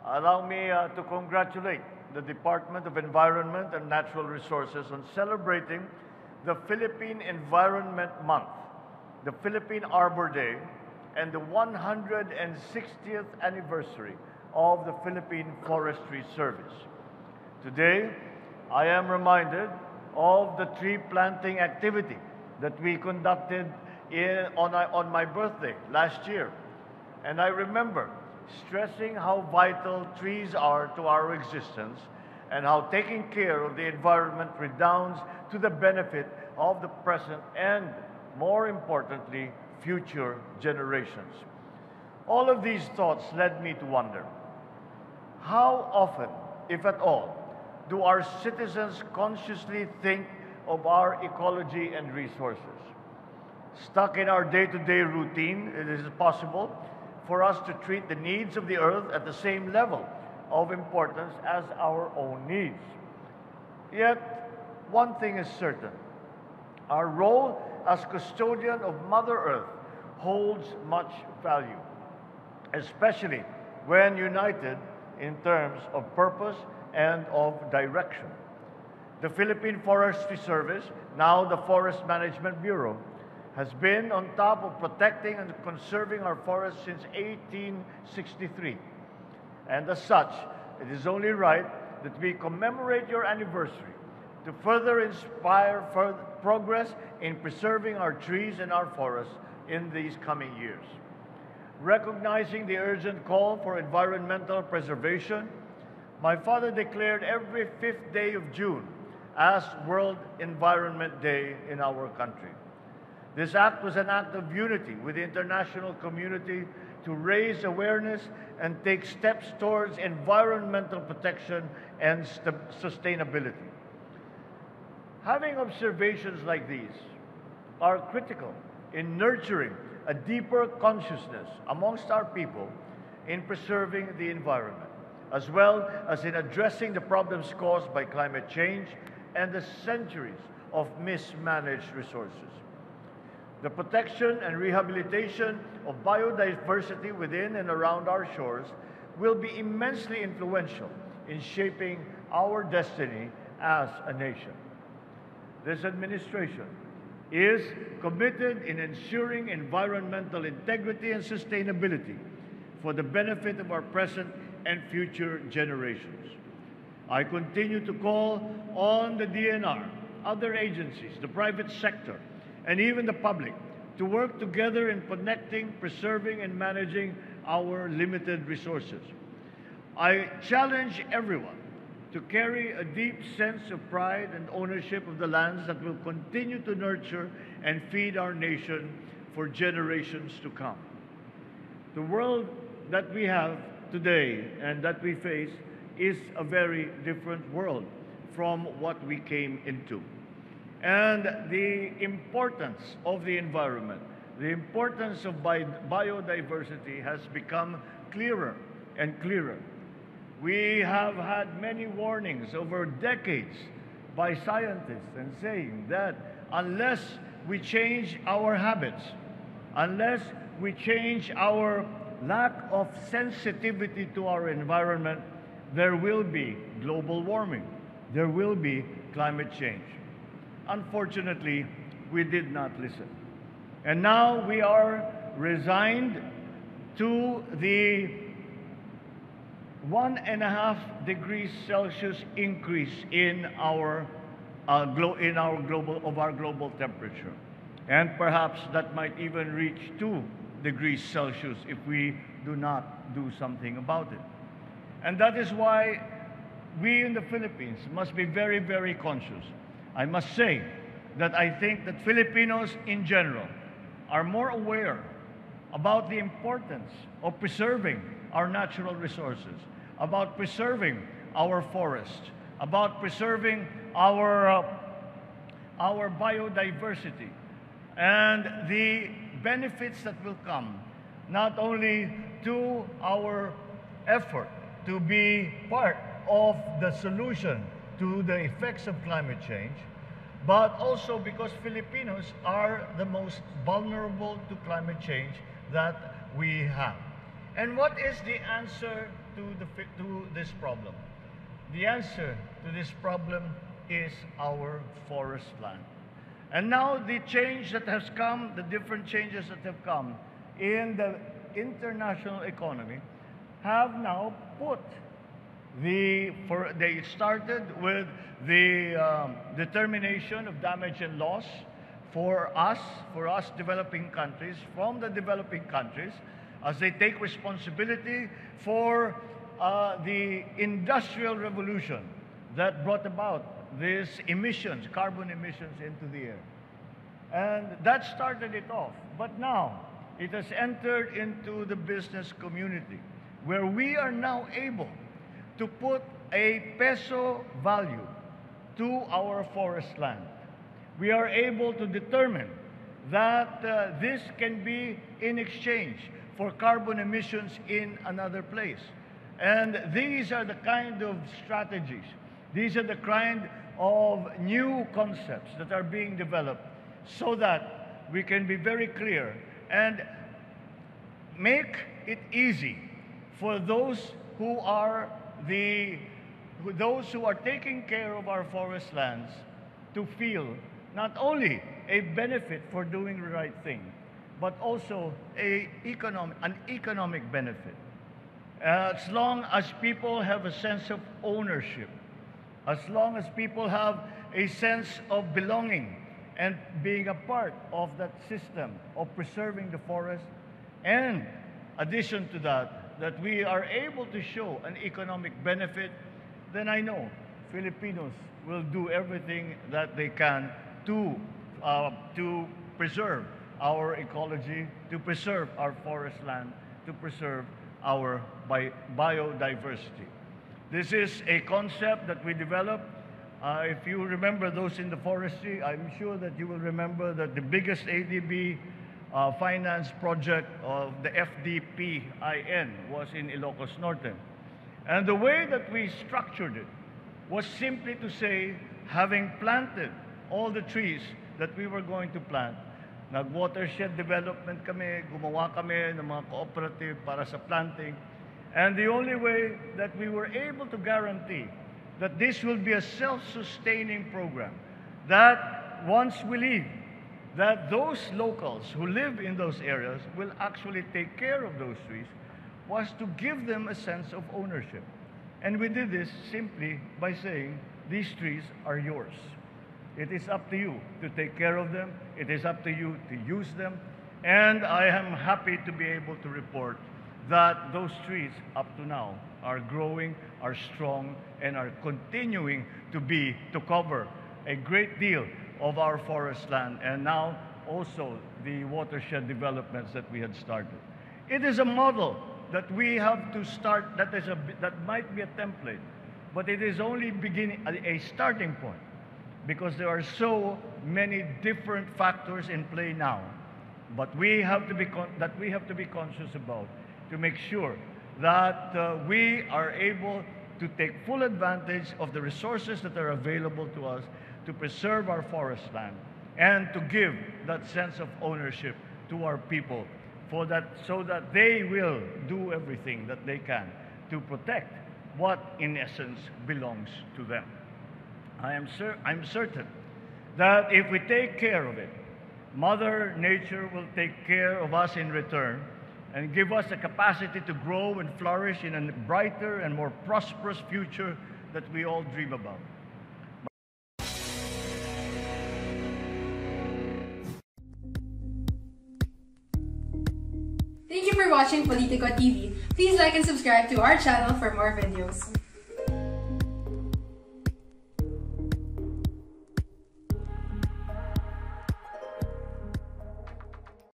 Allow me to congratulate the Department of Environment and Natural Resources on celebrating the Philippine Environment Month, the Philippine Arbor Day, and the 160th anniversary of the Philippine Forestry Service. Today, I am reminded of the tree planting activity that we conducted on my birthday last year. And I remember stressing how vital trees are to our existence and how taking care of the environment redounds to the benefit of the present and, more importantly, future generations. All of these thoughts led me to wonder, how often, if at all, do our citizens consciously think of our ecology and resources? Stuck in our day-to-day routine, it is possible for us to treat the needs of the earth at the same level of importance as our own needs. Yet, one thing is certain. Our role as custodian of Mother Earth holds much value, especially when united in terms of purpose and of direction. The Philippine Forestry Service, now the Forest Management Bureau, has been on top of protecting and conserving our forests since 1863. And as such, it is only right that we commemorate your anniversary to further inspire progress in preserving our trees and our forests in these coming years. Recognizing the urgent call for environmental preservation, my father declared every 5th day of June as World Environment Day in our country. This act was an act of unity with the international community to raise awareness and take steps towards environmental protection and sustainability. Having observations like these are critical in nurturing a deeper consciousness amongst our people in preserving the environment, as well as in addressing the problems caused by climate change and the centuries of mismanaged resources. The protection and rehabilitation of biodiversity within and around our shores will be immensely influential in shaping our destiny as a nation. This administration is committed in ensuring environmental integrity and sustainability for the benefit of our present and future generations. I continue to call on the DNR, other agencies, the private sector, and even the public to work together in connecting, preserving, and managing our limited resources. I challenge everyone to carry a deep sense of pride and ownership of the lands that will continue to nurture and feed our nation for generations to come. The world that we have today and that we face is a very different world from what we came into. And the importance of the environment, the importance of biodiversity has become clearer and clearer. We have had many warnings over decades by scientists and saying that unless we change our habits, unless we change our lack of sensitivity to our environment, there will be global warming, there will be climate change. Unfortunately, we did not listen. And now we are resigned to the 1.5 degrees Celsius increase in our global temperature. And perhaps that might even reach 2 degrees Celsius if we do not do something about it. And that is why we in the Philippines must be very, very conscious. I must say that I think that Filipinos in general are more aware about the importance of preserving our natural resources, about preserving our forests, about preserving our biodiversity, and the benefits that will come not only to our effort to be part of the solution to the effects of climate change, but also because Filipinos are the most vulnerable to climate change that we have. And what is the answer to this problem? The answer to this problem is our forest land. And now the change that has come, the different changes that have come in the international economy have now put they started with the determination of damage and loss for us developing countries, from the developing countries, as they take responsibility for the industrial revolution that brought about these emissions, carbon emissions into the air. And that started it off. But now it has entered into the business community, where we are now able to put a peso value to our forest land. We are able to determine that this can be in exchange for carbon emissions in another place. And these are the kind of strategies, these are the kind of new concepts that are being developed so that we can be very clear and make it easy for those who are taking care of our forest lands to feel not only a benefit for doing the right thing, but also an economic benefit. As long as people have a sense of ownership, as long as people have a sense of belonging and being a part of that system of preserving the forest, and addition to that, that we are able to show an economic benefit, then I know Filipinos will do everything that they can to preserve our ecology, to preserve our forest land, to preserve our biodiversity. This is a concept that we developed. If you remember those in the forestry, I'm sure that you will remember that the biggest ADB finance project of the FDPIN was in Ilocos Norte. And the way that we structured it was simply to say, having planted all the trees that we were going to plant, nag-watershed development kami, gumawa kami ng mga cooperative para sa planting. And the only way that we were able to guarantee that this will be a self-sustaining program, that once we leave, that those locals who live in those areas will actually take care of those trees, was to give them a sense of ownership. And we did this simply by saying, these trees are yours. It is up to you to take care of them. It is up to you to use them. And I am happy to be able to report that those trees up to now are growing, are strong, and are continuing to cover a great deal of our forest land, and now also the watershed developments that we had started. It is a model that we have to start, that might be a template, but it is only a starting point, because there are so many different factors in play now. But we have to be conscious about, to make sure that we are able to take full advantage of the resources that are available to us to preserve our forest land and to give that sense of ownership to our people, so that they will do everything that they can to protect what in essence belongs to them. I'm certain that if we take care of it, Mother Nature will take care of us in return and give us the capacity to grow and flourish in a brighter and more prosperous future that we all dream about. Thank you for watching Politiko TV. Please like and subscribe to our channel for more videos.